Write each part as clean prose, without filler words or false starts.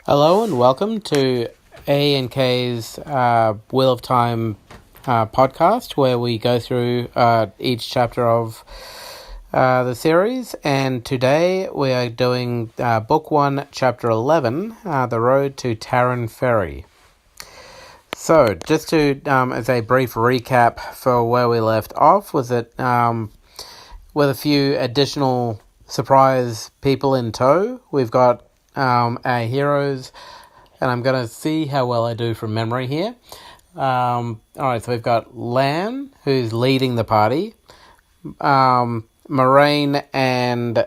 Hello and welcome to A&K's Wheel of Time podcast, where we go through each chapter of the series. And today we are doing Book 1, Chapter 11, The Road to Taren Ferry. So, just to, as a brief recap for where we left off, was that with a few additional surprise people in tow, we've got our heroes, and I'm going to see how well I do from memory here. Alright, so we've got Lan, who's leading the party, Moraine and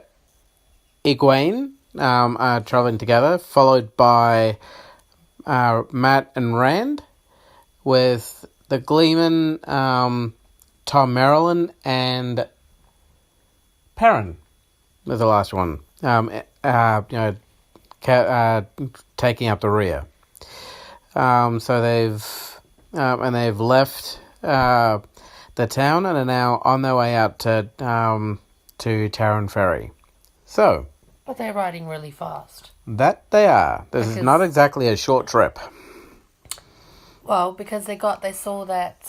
Egwene are travelling together, followed by Matt and Rand, with the Gleeman, Tom Marilyn, and Perrin was the last one. Taking up the rear. So they've left the town and are now on their way out to Taren Ferry. So, but they're riding really fast. That they are. This is not exactly a short trip. Well, because they saw that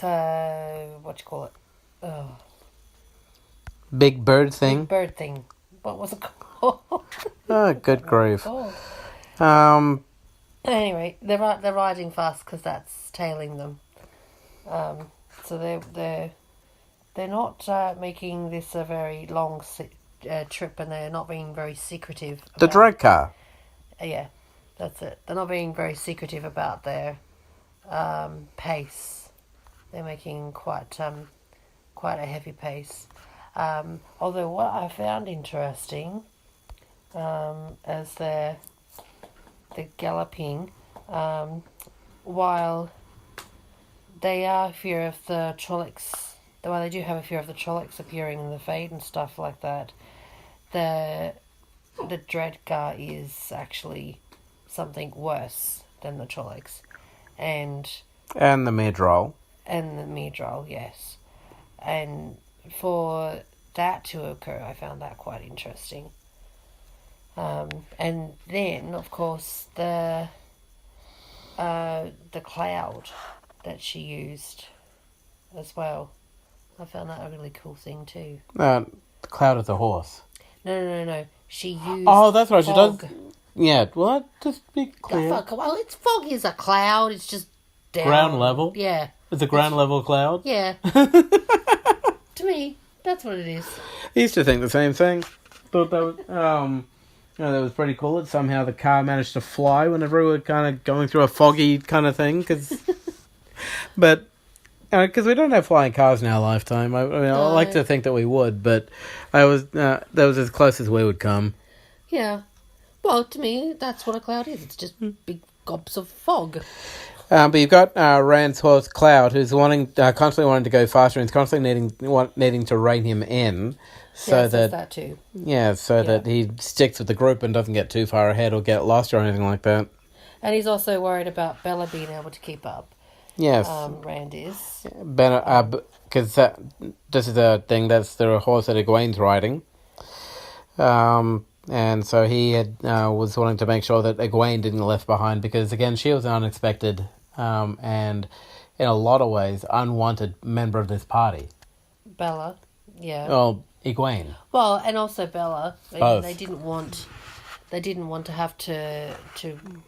Big bird thing. Big bird thing. What was it called? Oh, good grief. Anyway, they're riding fast because that's tailing them. So they're not making this a very long trip, and they're not being very secretive. The drag car. Yeah, that's it. They're not being very secretive about their pace. They're making quite a heavy pace. Although what I found interesting, as they're galloping, while they are fear of the Trollocs, while they do have a fear of the Trollocs appearing in the Fade and stuff like that, the Dreadgar is actually something worse than the Trollocs, and the Midroll. And the Midroll, yes. And for that to occur, I found that quite interesting. And then, of course, the cloud that she used as well. I found that a really cool thing too. The cloud of the horse. No. She used. Oh, that's right. Fog. She does. Yeah. Well, just be clear. Well, it's fog is a cloud. It's just down. Ground level. Yeah. It's a ground level cloud. Yeah. To me, that's what it is. I used to think the same thing. Thought that was, that was pretty cool. That somehow the car managed to fly whenever we were kind of going through a foggy kind of thing. But because we don't have flying cars in our lifetime, I like to think that we would, but that was as close as we would come. Yeah. Well, to me, that's what a cloud is. It's just big gobs of fog. But you've got Rand's horse Cloud, who's constantly wanting to go faster, and is constantly needing to rein him in, that too. Yeah, that he sticks with the group and doesn't get too far ahead or get lost or anything like that. And he's also worried about Bella being able to keep up. Yes, Rand is. Because this is a thing that's the horse that Egwene's riding. And so he was wanting to make sure that Egwene didn't get left behind, because again she was an unexpected and in a lot of ways unwanted member of this party. Bella, yeah. Oh, Egwene. Well, and also Bella. Both. They didn't want to have to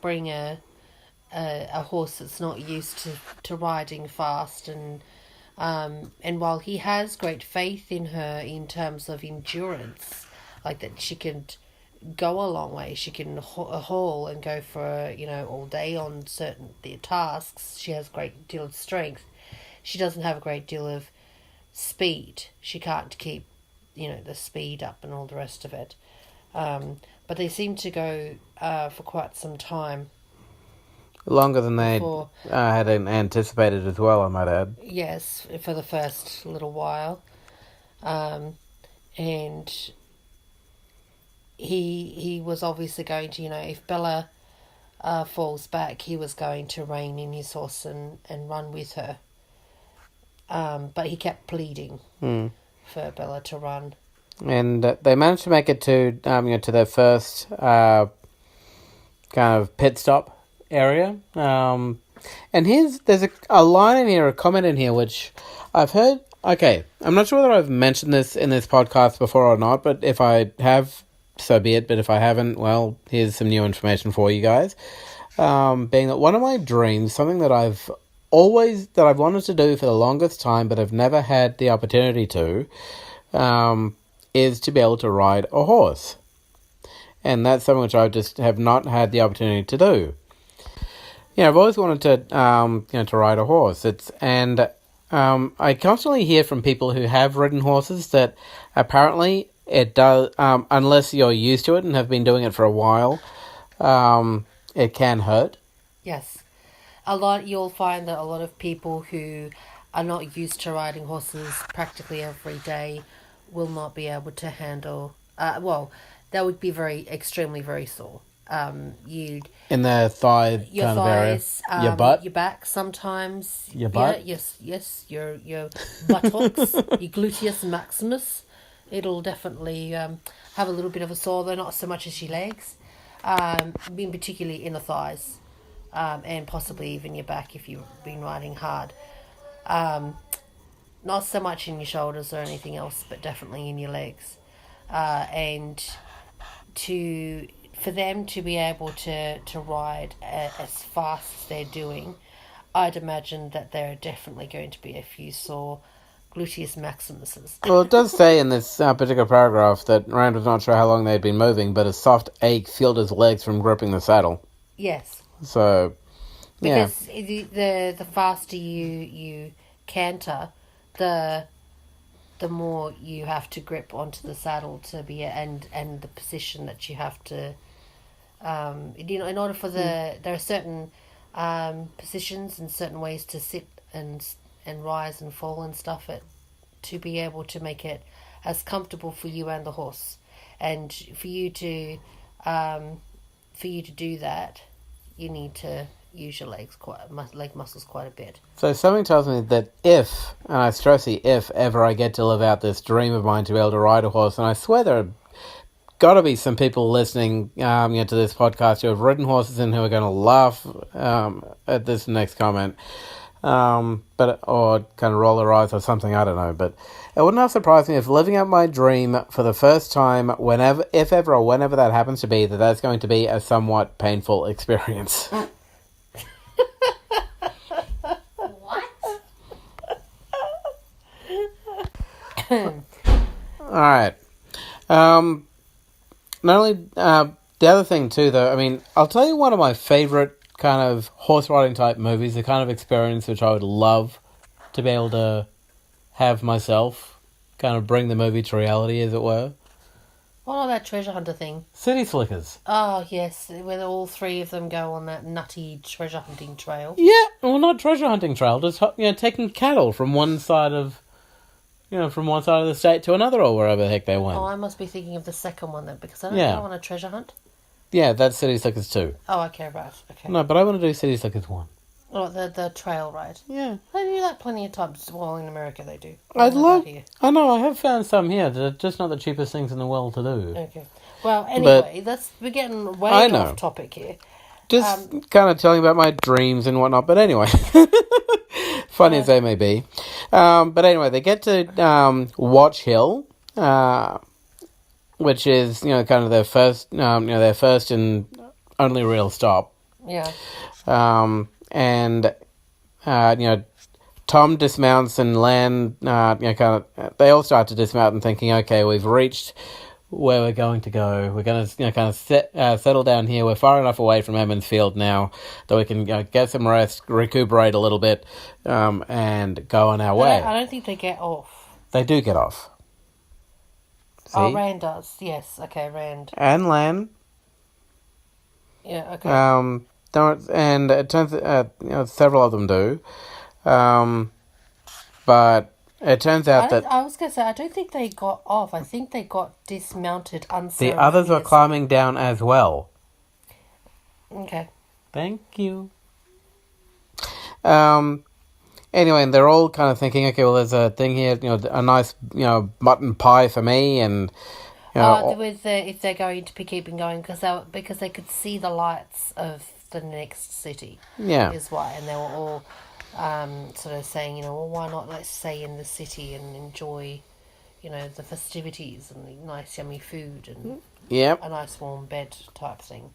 bring a horse that's not used to riding fast, and while he has great faith in her in terms of endurance, like that she can go a long way, she can haul and go for all day on certain tasks. She has a great deal of strength. She doesn't have a great deal of speed. She can't keep the speed up and all the rest of it. But they seem to go for quite some time. Longer than they had anticipated as well, I might add. Yes, for the first little while. And he was obviously going to, if Bella falls back, he was going to rein in his horse and run with her. But he kept pleading for Bella to run. And they managed to make it to to their first kind of pit stop area. And there's a line in here, a comment in here, which I've heard. Okay, I'm not sure whether I've mentioned this in this podcast before or not, but if I have, so be it. But if I haven't, well, here's some new information for you guys. Being that one of my dreams, something that I've wanted to do for the longest time, but I've never had the opportunity to, is to be able to ride a horse. And that's something which I just have not had the opportunity to do. I've always wanted to, to ride a horse. I constantly hear from people who have ridden horses that apparently it does, unless you're used to it and have been doing it for a while, it can hurt. Yes. You'll find that a lot of people who are not used to riding horses practically every day will not be able to handle, that would be extremely very sore. In the thigh your kind thighs, of area, your butt, your back sometimes, your butt, yes, your buttocks, your gluteus maximus. It'll definitely have a little bit of a sore, though not so much as your legs, being particularly in the thighs, and possibly even your back if you've been riding hard. Not so much in your shoulders or anything else, but definitely in your legs, and for them to be able to ride as fast as they're doing, I'd imagine that there are definitely going to be a few sore gluteus maximuses. Well, it does say in this particular paragraph that Rand was not sure how long they'd been moving, but a soft ache filled his legs from gripping the saddle. Yes. So, yeah. Because the faster you canter, the more you have to grip onto the saddle to be and the position that you have to. In order for there are certain positions and certain ways to sit and rise and fall and stuff to be able to make it as comfortable for you and the horse, and for you to do that, you need to use your leg muscles quite a bit. So something tells me that if, and I stress the if, ever I get to live out this dream of mine to be able to ride a horse, and I swear there are got to be some people listening to this podcast who have ridden horses and who are going to laugh at this next comment, or kind of roll their eyes or something, I don't know. But it wouldn't have surprised me if living out my dream for the first time, whenever that happens to be, that's going to be a somewhat painful experience. What? All right. Not only, the other thing too, though, I mean, I'll tell you one of my favourite kind of horse riding type movies, the kind of experience which I would love to be able to have myself, kind of bring the movie to reality, as it were. What that treasure hunter thing? City Slickers. Oh, yes, where all three of them go on that nutty treasure hunting trail. Yeah, well, not treasure hunting trail, just, taking cattle from one side of the state to another, or wherever the heck they went. Oh, I must be thinking of the second one then, because I don't go on a treasure hunt. Yeah, that's City Slickers 2. Oh, okay, right, okay. No, but I want to do City Slickers 1. Oh, the trail ride. Yeah. They do that plenty of times. Well, in America they do. I know, I have found some here. They're just not the cheapest things in the world to do. Okay. Well, anyway, we're getting way off topic here. Just kind of telling about my dreams and whatnot, but anyway. Funny as they may be. But anyway, they get to Watch Hill, which is, kind of their first and only real stop. Yeah. And Tom dismounts and Lan, they all start to dismount and thinking, okay, we've reached where we're going to go. We're going to, kind of settle down here. We're far enough away from Emmons Field now that we can get some rest, recuperate a little bit, and go on our way. I don't think they get off. They do get off. See? Oh, Rand does. Yes. Okay, Rand. And Lan. Yeah. Okay. And it turns several of them do, but it turns out that I was going to say, I don't think they got off. I think they got dismounted unceremoniously. The others were climbing down as well. Okay. Thank you. Anyway, and they're all kind of thinking, okay, well, there's a thing here, a nice, mutton pie for me, and If they're going to be keeping going, because they could see the lights of the next city. Yeah. Is why, and they were all sort of saying, well, why not let's stay in the city and enjoy, the festivities and the nice yummy food and a nice warm bed type thing.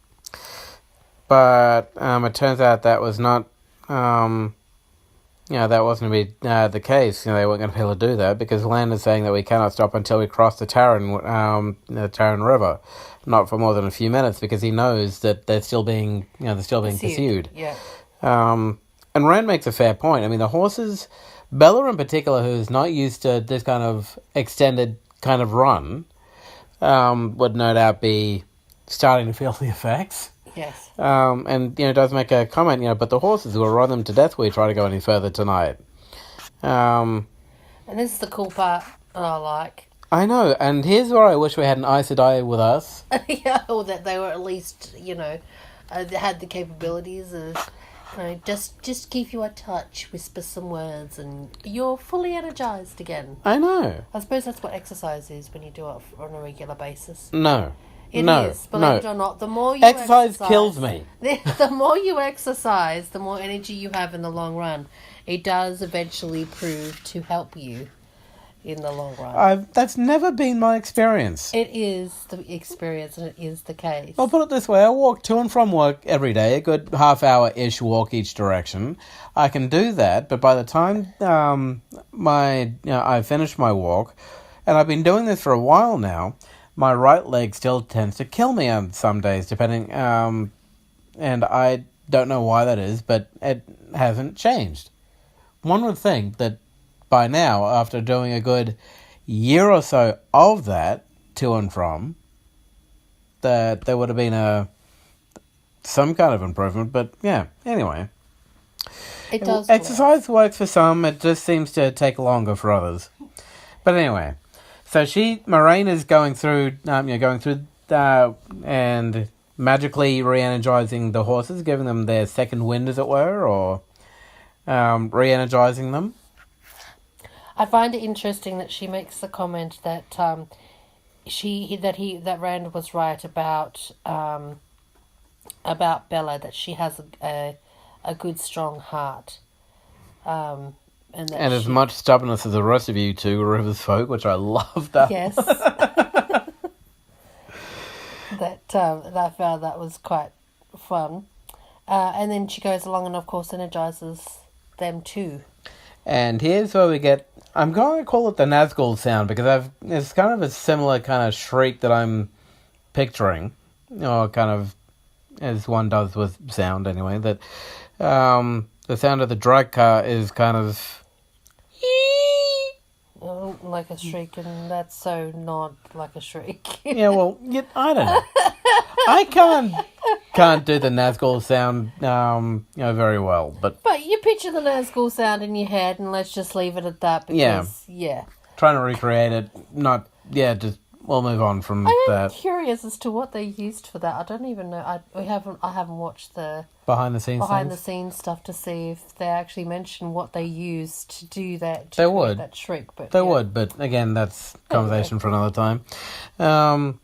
But it turns out that was not, that wasn't to be the case. They weren't going to be able to do that because Land is saying that we cannot stop until we cross the Taren River, not for more than a few minutes, because he knows that they're still being, pursued. Yeah. And Rand makes a fair point. I mean, the horses, Bella in particular, who's not used to this kind of extended kind of run, would no doubt be starting to feel the effects. Yes. And, does make a comment, but the horses will run them to death when we try to go any further tonight. And this is the cool part that I like. I know, and here's where I wish we had an Aes Sedai with us. Yeah, or that they were at least, had the capabilities of, just give you a touch, whisper some words, and you're fully energized again. I know. I suppose that's what exercise is when you do it on a regular basis. No. It is, believe it or not. The more you exercise kills me. The more you exercise, the more energy you have in the long run. It does eventually prove to help you in the long run. That's never been my experience. It is the experience, and it is the case. I'll put it this way: I walk to and from work every day, a good half-hour-ish walk each direction. I can do that, but by the time I finish my walk, and I've been doing this for a while now, my right leg still tends to kill me on some days, depending. And I don't know why that is, but it hasn't changed. One would think that by now, after doing a good year or so of that, to and from, that there would have been some kind of improvement. But yeah, anyway. It does Exercise works for some, it just seems to take longer for others. But anyway. So Moraine is going through, and magically re-energizing the horses, giving them their second wind, as it were, or re-energizing them. I find it interesting that she makes the comment that that Rand was right about Bella, that she has a good strong heart. And as much stubbornness as the rest of you two Rivers folk, which I love that. Yes. I found that was quite fun. And then she goes along and, of course, energizes them too. And here's where we get... I'm going to call it the Nazgul sound, because it's kind of a similar kind of shriek that I'm picturing. Or kind of, as one does with sound anyway, that the sound of the drag car is kind of... like a shriek, and that's so not like a shriek. Yeah, well, I don't know. I can't do the Nazgul sound, very well, but you picture the Nazgul sound in your head, and let's just leave it at that. Because, yeah. Trying to recreate it, we'll move on from that. I'm curious as to what they used for that. I don't even know. I haven't watched the behind the scenes stuff to see if they actually mention what they used to do that. They would that shriek, but they would. But again, that's conversation for another time. And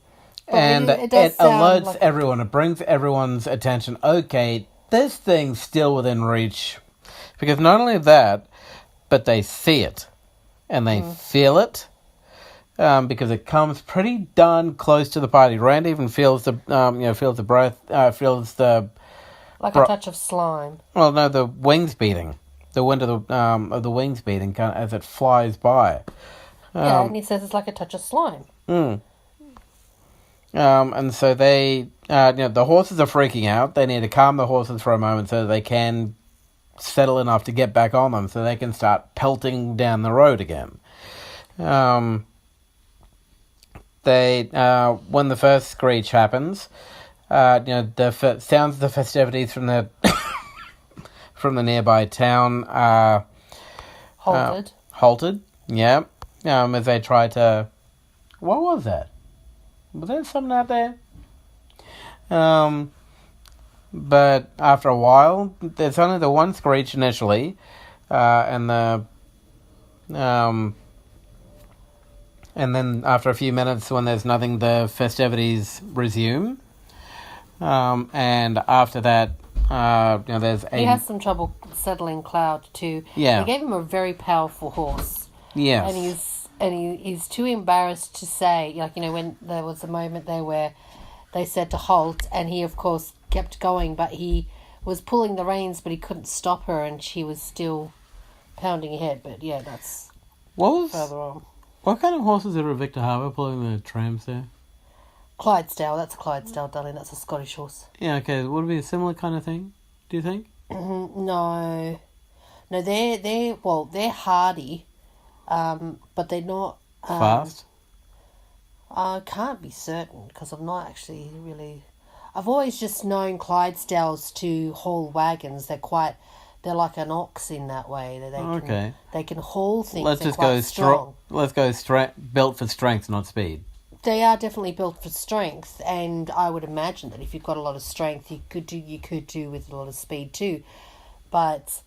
it alerts like everyone. It brings everyone's attention. Okay, this thing's still within reach, because not only that, but they see it and they feel it. Because it comes pretty darn close to the party. Rand even feels the breath, feels the... Like a touch of slime. Well, no, the wings beating. The wind of the wings beating kind of, as it flies by. And he says it's like a touch of slime. And so they, the horses are freaking out. They need to calm the horses for a moment so they can settle enough to get back on them so they can start pelting down the road again. When the first screech happens, the sounds of the festivities from the from the nearby town are halted. Yeah. As they try to... What was that? Was there something out there? But after a while, there's only the one screech initially, and And then after a few minutes, when there's nothing, the festivities resume. And after that, there's He has some trouble settling Cloud too. Yeah. They gave him a very powerful horse. Yes. And he's too embarrassed to say, when there was a moment there where they said to halt, and he, of course, kept going, but he was pulling the reins, but he couldn't stop her, and she was still pounding ahead. But, yeah, that's further on. What kind of horses are at Victor Harbour pulling the trams there? Clydesdale. That's a Clydesdale, darling. That's a Scottish horse. Yeah, okay. Would it be a similar kind of thing, do you think? No. No, they're hardy, but they're not... Fast? I can't be certain because I'm not actually really... I've always just known Clydesdales to haul wagons. They're like an ox in that way. They can haul things. Let's just go strong. Let's go built for strength, not speed. They are definitely built for strength, and I would imagine that if you've got a lot of strength, you could do with a lot of speed too. But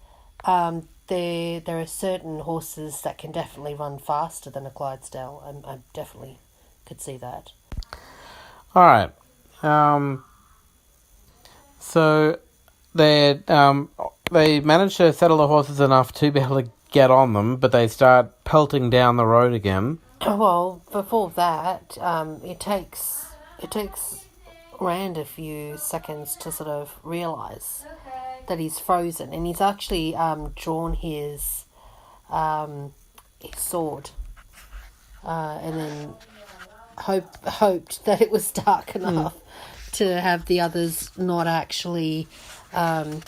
there are certain horses that can definitely run faster than a Clydesdale. I definitely could see that. All right. So they manage to settle the horses enough to be able to get on them, but they start pelting down the road again. Well, before that, it takes Rand a few seconds to sort of realise that he's frozen, and he's actually drawn his sword, and then hoped that it was dark enough to have the others not actually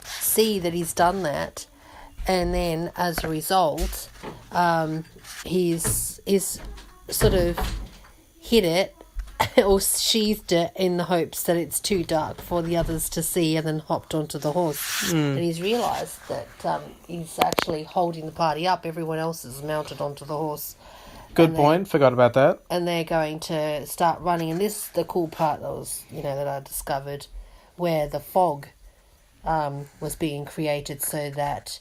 see that he's done that, and then as a result, he's sort of hid it or sheathed it in the hopes that it's too dark for the others to see, and then hopped onto the horse. And he's realised that he's actually holding the party up. Everyone else is mounted onto the horse. Good point. Forgot about that. And they're going to start running. And this is the cool part that I discovered, where the fog was being created so that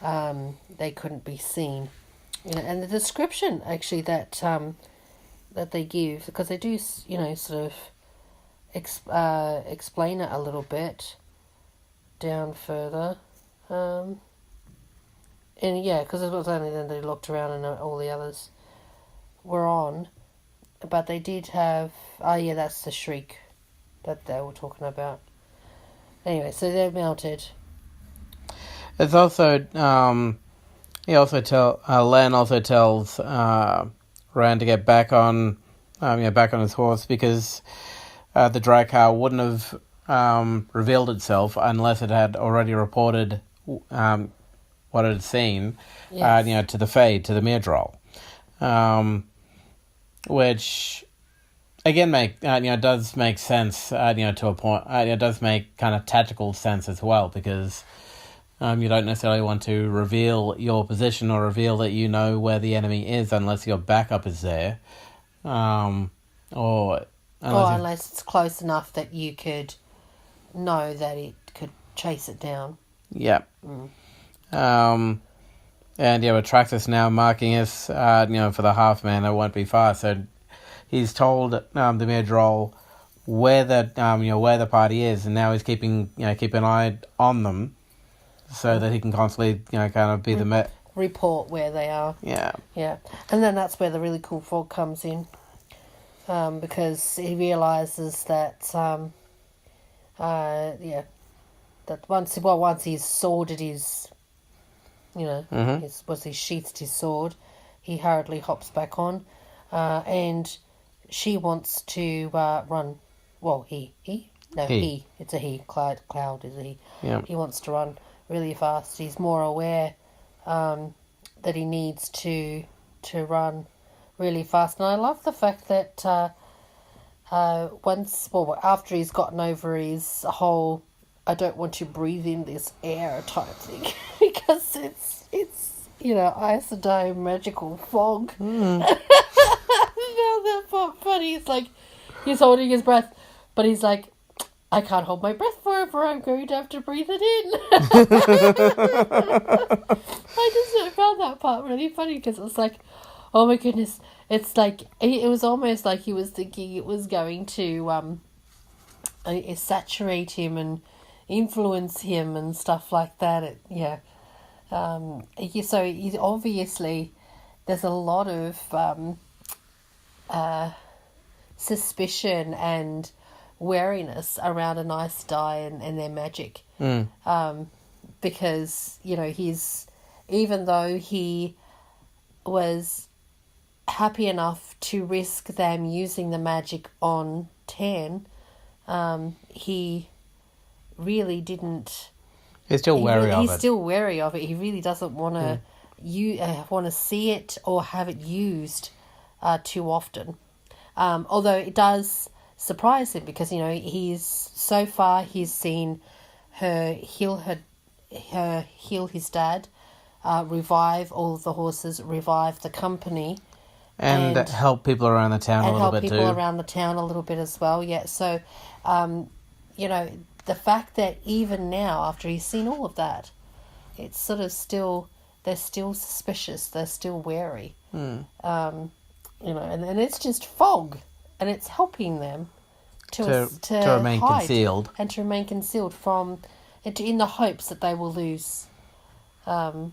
they couldn't be seen. And the description actually that they give, because they do sort of explain it a little bit down further, and because it was only then they looked around and all the others were on, but they did have that's the shriek that they were talking about. Anyway, so they're mounted. It's also Len also tells Rand to get back on his horse, because the Drakkar wouldn't have revealed itself unless it had already reported what it had seen, to the Fade, to the Myrddraal, which again does make sense, to a point. It does make kind of tactical sense as well, because you don't necessarily want to reveal your position or reveal that you know where the enemy is unless your backup is there, or unless it's close enough that you could know that it could chase it down. Yeah. And with Traxxas now marking us, for the half man, it won't be far. So he's told the Myrddraal where the party is, and now he's keep an eye on them, so that he can constantly kind of be the report where they are. Yeah. And then that's where the really cool fog comes in, because he realises that that once he's sworded his he sheathed his sword, he hurriedly hops back on, and she wants to run. Well, it's a he. Cloud is a he. Yeah. He wants to run really fast. He's more aware that he needs to run really fast, and I love the fact that after he's gotten over his whole "I don't want to breathe in this air" type thing, because it's isodime magical fog. That's funny. It's like he's holding his breath, but he's like, I can't hold my breath forever. I'm going to have to breathe it in. I just found that part really funny, because it's like, oh my goodness, It's like it was almost like he was thinking it was going to saturate him and influence him and stuff like that. So he's obviously there's a lot of suspicion and wariness around a nice dye and their magic. Because, he's, even though he was happy enough to risk them using the magic on Tan, he really didn't. He's still wary of it. He's still wary of it. He really doesn't want to want to see it or have it used too often. Although it does surprise him because he's seen her heal his dad, revive all of the horses, revive the company, and help people around the town a little bit too. And help people around the town a little bit as well. Yeah. So, the fact that even now, after he's seen all of that, it's sort of they're still suspicious. They're still wary. And it's just fog, and it's helping them to remain hide concealed and to remain concealed in the hopes that they will lose, that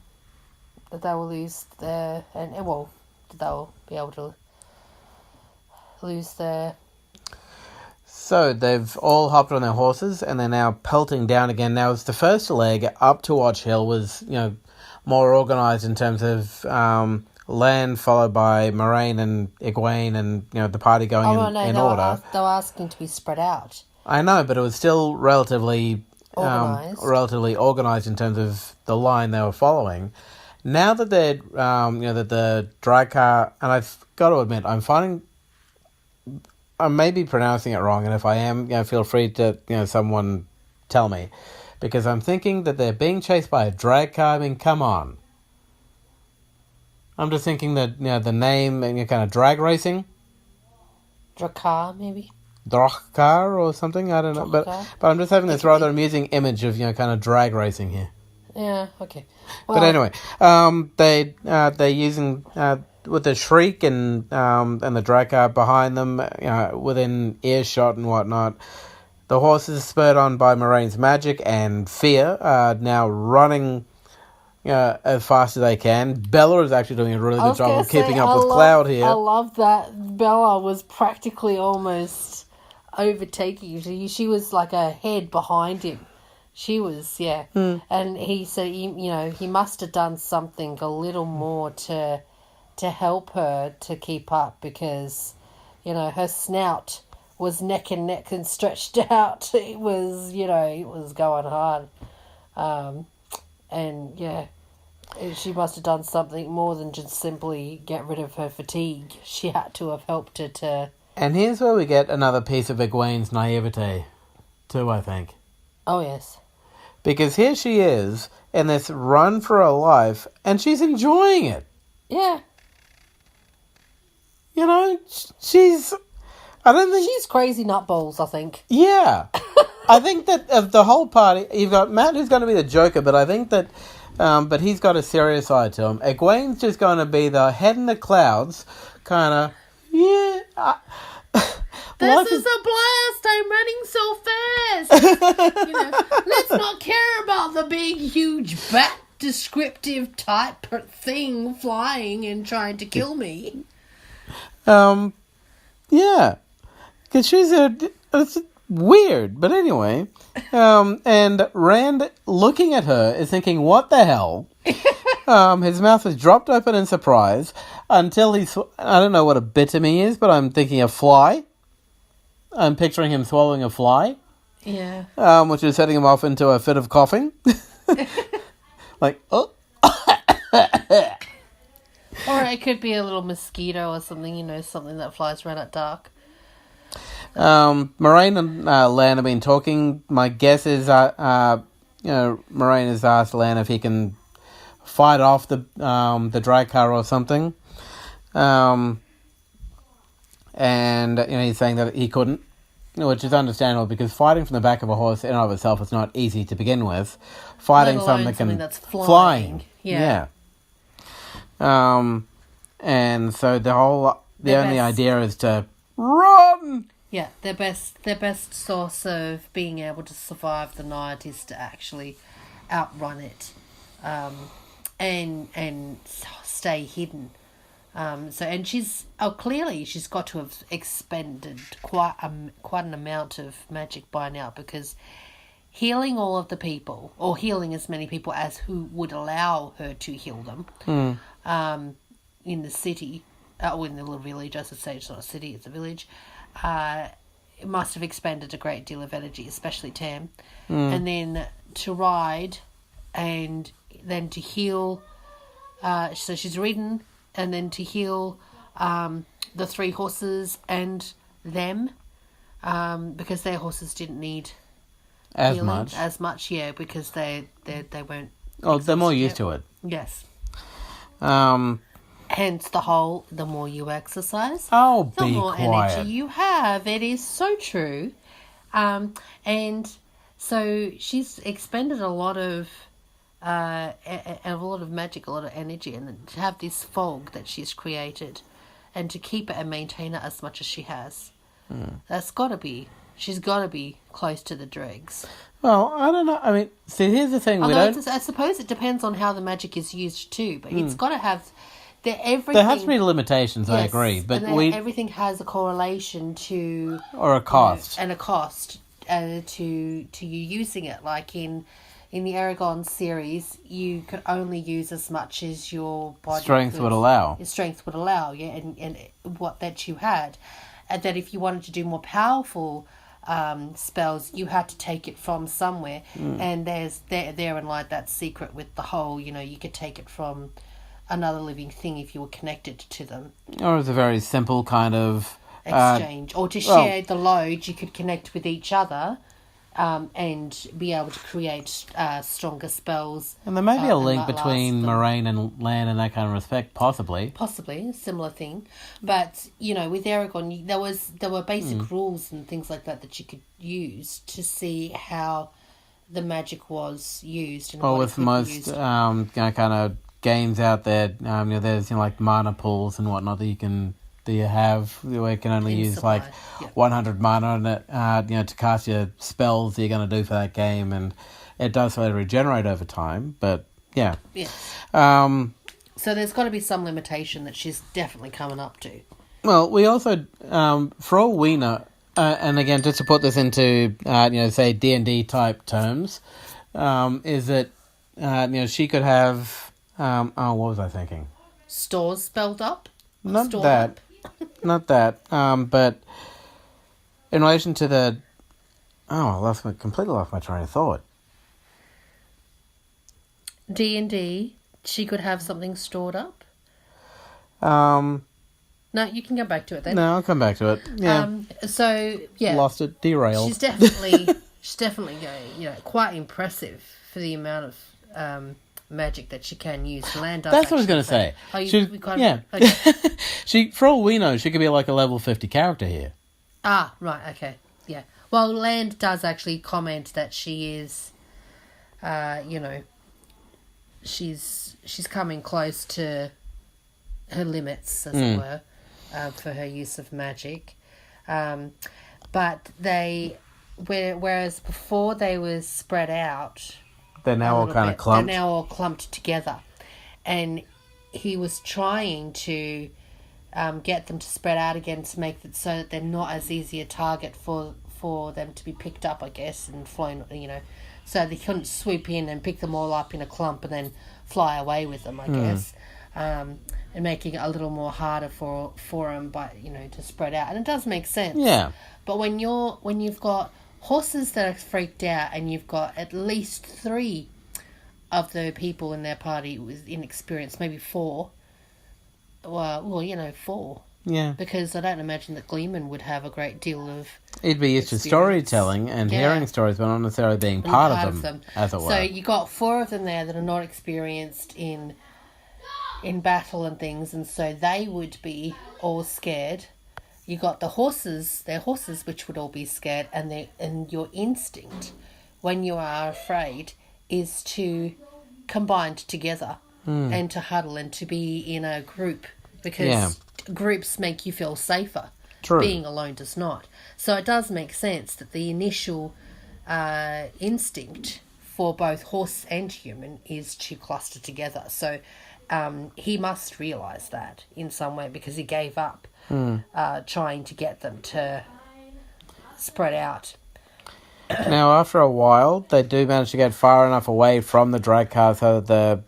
they'll be able to lose their. So they've all hopped on their horses and they're now pelting down again. Now, it's the first leg up to Watch Hill was, more organised in terms of Lan, followed by Moraine and Egwene, and the party going in order. They were asking to be spread out. I know, but it was still relatively organised in terms of the line they were following. Now that they're, that the drag car, and I've got to admit, I may be pronouncing it wrong, and if I am, feel free to, someone tell me, because I'm thinking that they're being chased by a drag car. I mean, come on. I'm just thinking that, the name and kind of drag racing. Drakkar, maybe? Drakkar or something, I don't know. But I'm just having this rather amusing image of, kind of drag racing here. Yeah, okay. Well, but anyway, they're using, with the Shriek and the drag car behind them, within earshot and whatnot, the horses, spurred on by Moraine's magic and fear, are now running as fast as they can. Bella is actually doing a really good job of keeping up with Cloud here. I love that Bella was practically almost overtaking. She was like a head behind him. She was, and he said, he must have done something a little more to help her to keep up, because, her snout was neck and neck and stretched out. It was, it was going hard. She must have done something more than just simply get rid of her fatigue. She had to have helped her to... And here's where we get another piece of Egwene's naivete, too, I think. Oh, yes. Because here she is in this run for her life, and she's enjoying it. Yeah. She's... I don't think... She's crazy nutballs, I think. Yeah. I think that of the whole party, you've got Matt, who's going to be the Joker, but I think that... but he's got a serious side to him. Egwene's just going to be the head in the clouds, kind of... Yeah... This is a blast! I'm running so fast! Let's not care about the big, huge, bat descriptive type thing flying and trying to kill me. Yeah. Because it's weird, but anyway. And Rand, looking at her, is thinking, what the hell? His mouth was dropped open in surprise until I don't know what a bitterme is, but I'm thinking a fly. I'm picturing him swallowing a fly. Yeah. Which is setting him off into a fit of coughing. Like, oh. Or it could be a little mosquito or something, something that flies around at dark. Moraine and Lan have been talking. My guess is, Moraine has asked Lan if he can fight off the drag car or something. And he's saying that he couldn't, which is understandable, because fighting from the back of a horse in and of itself is not easy to begin with. Fighting something that's flying. Yeah. And so the whole the only idea is to run. Yeah, their best source of being able to survive the night is to actually outrun it, and stay hidden. And she's clearly she's got to have expended quite an amount of magic by now, because healing all of the people, or healing as many people as who would allow her to heal them, in the city, or in the little village, I should say, it's not a city, it's a village, it must have expended a great deal of energy, especially Tam. And then to ride, and then to heal, so she's ridden, and then to heal the 3 horses and them, because their horses didn't need as healing as much, because they weren't. Oh, they're more used to it. Yes. Hence the whole, the more you exercise, the the more quiet. energy you have. It is so true. And so she's expended a lot of magic, a lot of energy, and then to have this fog that she's created, and to keep it and maintain it as much as she has. She's got to be close to the dregs. Well, I don't know. I mean, see, here's the thing. I suppose it depends on how the magic is used too, but it's got to have... everything, there has to be limitations, yes, I agree. But everything has a correlation to... Or a cost. And a cost to you using it. Like in the Aragon series, you could only use as much as your body... Strength would allow. Your strength would allow, yeah, and what that you had. And that if you wanted to do more powerful spells, you had to take it from somewhere. And therein lied that secret with the whole, you could take it from another living thing if you were connected to them. Or it's a very simple kind of... exchange. Or to share the load, you could connect with each other and be able to create stronger spells. And there may be a link between moraine and land in that kind of respect, possibly. Possibly, a similar thing. But, with Aragon, there were basic rules and things like that you could use to see how the magic was used. And with most kind of games out there, there's like mana pools and whatnot that you have where you can only use like 100 mana on it, to cast your spells that you're going to do for that game, and it does sort of regenerate over time. But yeah. So there's got to be some limitation that she's definitely coming up to. Well, we also, for all we know, and again, just to put this into say D&D type terms, is that she could have. What was I thinking? Stores spelled up? Not that. Not that. But in relation to the... I completely lost my train of thought. D&D, she could have something stored up? No, you can go back to it then. No, I'll come back to it. Yeah. Lost it, derailed. She's definitely going, quite impressive for the amount of... magic that she can use. Land does. That's what I was going to say. Okay. She, for all we know, she could be like a level 50 character here. Ah, right. Okay. Yeah. Well, Land does actually comment that she is, she's coming close to her limits, as it were, for her use of magic. But whereas before they were spread out. They're now all kind of clumped. They're now all clumped together. And he was trying to get them to spread out again to make it so that they're not as easy a target for them to be picked up, I guess, and flown, so they couldn't swoop in and pick them all up in a clump and then fly away with them, I guess. And making it a little more harder for them, to spread out. And it does make sense. Yeah. But when you've got horses that are freaked out, and you've got at least 3 of the people in their party with inexperienced, maybe 4. Well, 4. Yeah. Because I don't imagine that Gleeman would have a great deal of... He'd be used to storytelling and hearing stories, but not necessarily being part of them, as it were. So you got 4 of them there that are not experienced in battle and things, and so they would be all scared. You got their horses, which would all be scared, and your instinct, when you are afraid, is to combine together and to huddle and to be in a group, because groups make you feel safer. True. Being alone does not. So it does make sense that the initial instinct for both horse and human is to cluster together. So he must realise that in some way, because he gave up trying to get them to spread out. Now, after a while, they do manage to get far enough away from the drag car so that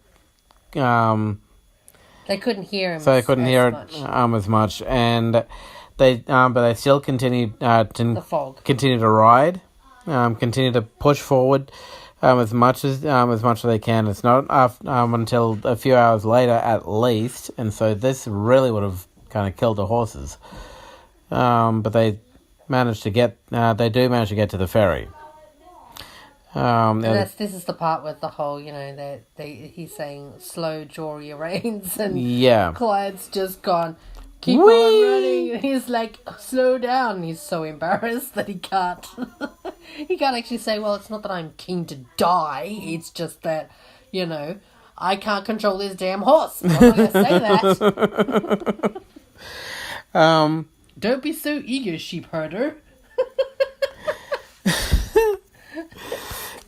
they couldn't hear him. So they couldn't hear much. it as much, and but they still continued The fog. continue to ride, continue to push forward as much as they can. It's not until a few hours later, at least, and so this really would have kind of killed the horses. But they managed to get. They do manage to get to the ferry. And this is the part with the whole, he's saying slow, draw your reins, and Clyde's just gone, keep on running. He's like, slow down. He's so embarrassed that he can't actually say, well, it's not that I'm keen to die, it's just that, I can't control this damn horse. I'm not going to say that. Don't be so eager, sheep herder.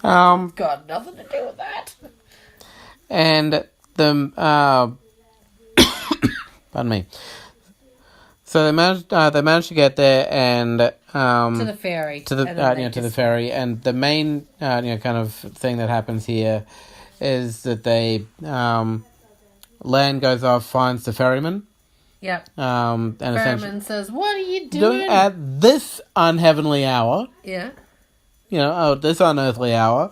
Got nothing to do with that. And the pardon me. So they managed to get there and to the ferry. To the ferry, and the main kind of thing that happens here is that they Lan goes off, finds the ferryman. Yep. And ferryman says, "What are you doing at this unheavenly hour?" Yeah. This unearthly hour,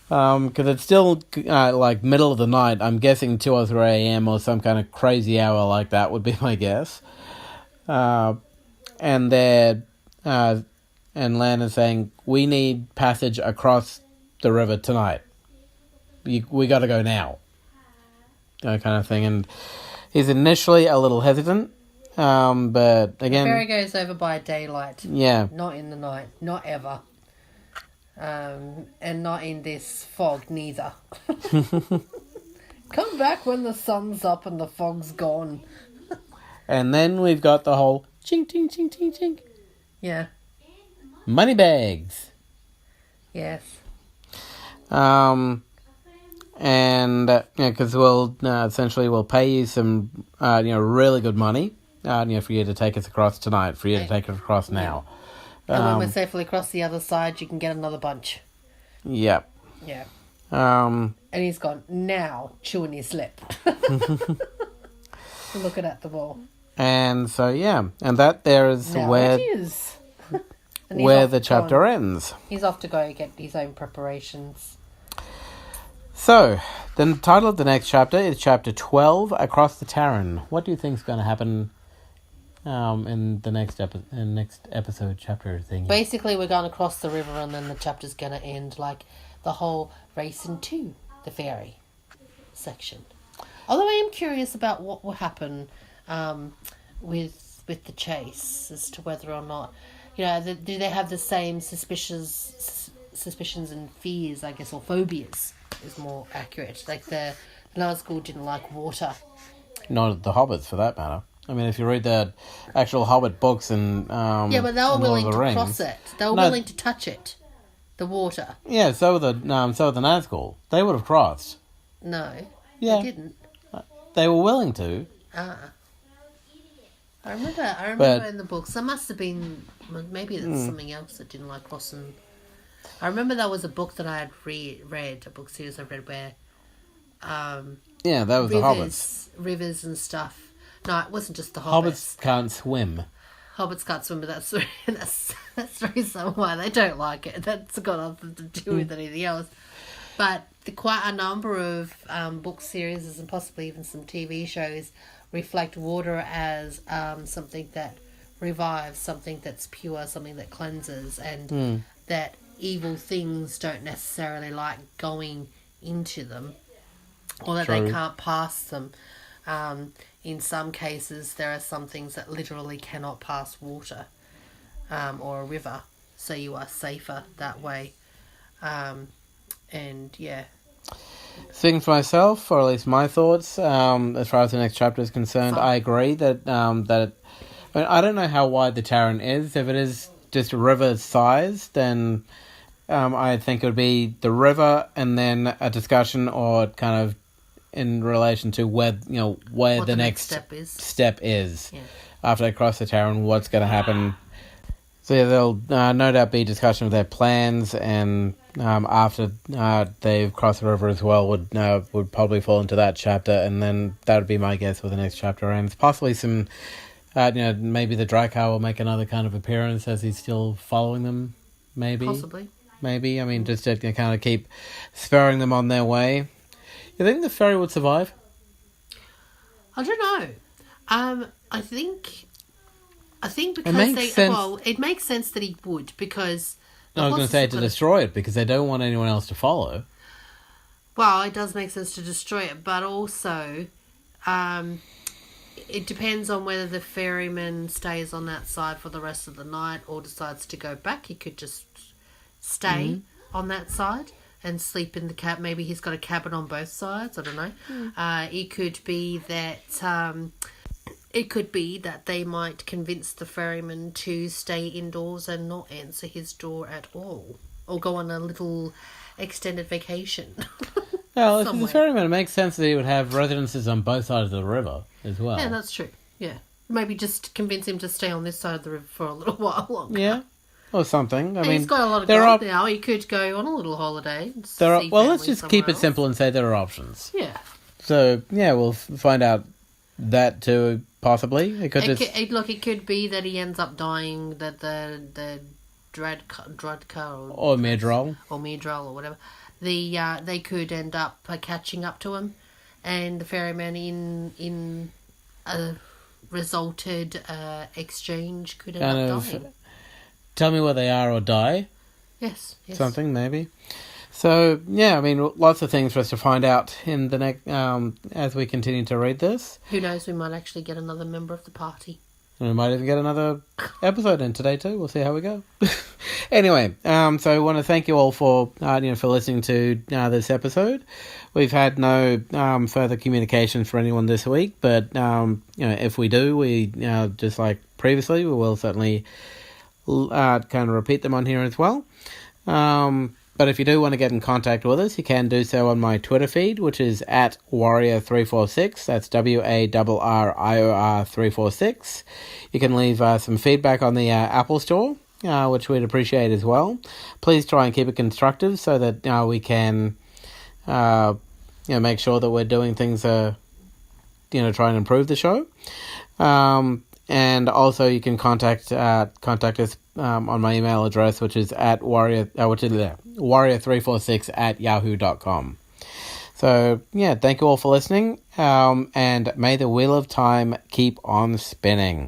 because it's still like middle of the night. I'm guessing 2 or 3 a.m. or some kind of crazy hour like that would be my guess. And they're and Lan is saying, we need passage across the river tonight. We got to go now. That kind of thing. And he's initially a little hesitant, but again, the ferry goes over by daylight. Yeah. Not in the night. Not ever. And not in this fog neither. Come back when the sun's up and the fog's gone. And then we've got the whole ching, ching, ching, ching, ching. Yeah. Money bags. Yes. And because we'll essentially we'll pay you some really good money for you to take us across tonight, for you to take us across now. And when we're safely across the other side, you can get another bunch. Yep. Yeah. And he's gone, now, chewing his lip. Looking at the wall. And so, and that there is now where it is. where the chapter ends. He's off to go get his own preparations. So, the title of the next chapter is Chapter 12, Across the Taren. What do you think is going to happen in the next episode chapter thing? Basically, we're going across the river, and then the chapter's going to end like the whole racing to the ferry section. Although I am curious about what will happen with the chase, as to whether or not, do they have the same suspicions and fears, I guess, or phobias is more accurate. Like the Nazgul didn't like water. Not the hobbits, for that matter. I mean, if you read the actual Hobbit books and but they were willing to cross it. They were willing to touch it, the water. Yeah, so were the Nazgul. They would have crossed. No, they didn't. They were willing to. I remember in the books. There must have been, maybe that's something else that didn't like crossing. I remember there was a book that I had read, a book series I read where. That was the Hobbits. Rivers and stuff. No, it wasn't just the Hobbits. Hobbits can't swim. Hobbits can't swim, but that's the reason why they don't like it. That's got nothing to do with anything else. But quite a number of book series and possibly even some TV shows reflect water as something that revives, something that's pure, something that cleanses, and that evil things don't necessarily like going into them, or that they can't pass them. In some cases, there are some things that literally cannot pass water or a river, so you are safer that way. Speaking for myself, or at least my thoughts, as far as the next chapter is concerned, I agree that I don't know how wide the Taren is. If it is just river size, then I think it would be the river and then a discussion or kind of in relation to where the next step is. Yeah. After they cross the Taren, what's going to happen. So yeah, there'll no doubt be discussion of their plans, and after they've crossed the river as well, would probably fall into that chapter, and then that would be my guess where the next chapter ends. Possibly some, maybe the Drakkar will make another kind of appearance as he's still following them. Maybe, possibly, maybe. I mean, just to kind of keep spurring them on their way. You think the ferry would survive? I don't know. I think because it makes sense that he would, because I was going to say to destroy it because they don't want anyone else to follow. Well, it does make sense to destroy it, but also it depends on whether the ferryman stays on that side for the rest of the night or decides to go back. He could just stay on that side and sleep in the cab. Maybe he's got a cabin on both sides. I don't know. It could be that. It could be that they might convince the ferryman to stay indoors and not answer his door at all. Or go on a little extended vacation. Well, if the ferryman, it makes sense that he would have residences on both sides of the river as well. Yeah, that's true. Yeah. Maybe just convince him to stay on this side of the river for a little while longer. Yeah. Or something. I mean, he's got a lot of gold now. He could go on a little holiday. Let's just keep it simple and say there are options. Yeah. So, yeah, we'll find out that too, possibly. It could be that he ends up dying, that the Drudka or Mirdral or whatever, they could end up catching up to him, and the ferryman in a resulted exchange could end up dying. Tell me where they are or die. Yes. Something maybe. So, yeah, I mean, lots of things for us to find out in the next, as we continue to read this. Who knows, we might actually get another member of the party. And we might even get another episode in today too. We'll see how we go. Anyway, so I want to thank you all for listening to this episode. We've had no further communication for anyone this week, but if we do, we just like previously, we will certainly kind of repeat them on here as well. But if you do want to get in contact with us, you can do so on my Twitter feed, which is at Warrior346. That's WARRIOR346. You can leave some feedback on the Apple Store, which we'd appreciate as well. Please try and keep it constructive so that we can make sure that we're doing things try and improve the show. And also you can contact us on my email address, which is at warrior346@yahoo.com. So, yeah, thank you all for listening, and may the wheel of time keep on spinning.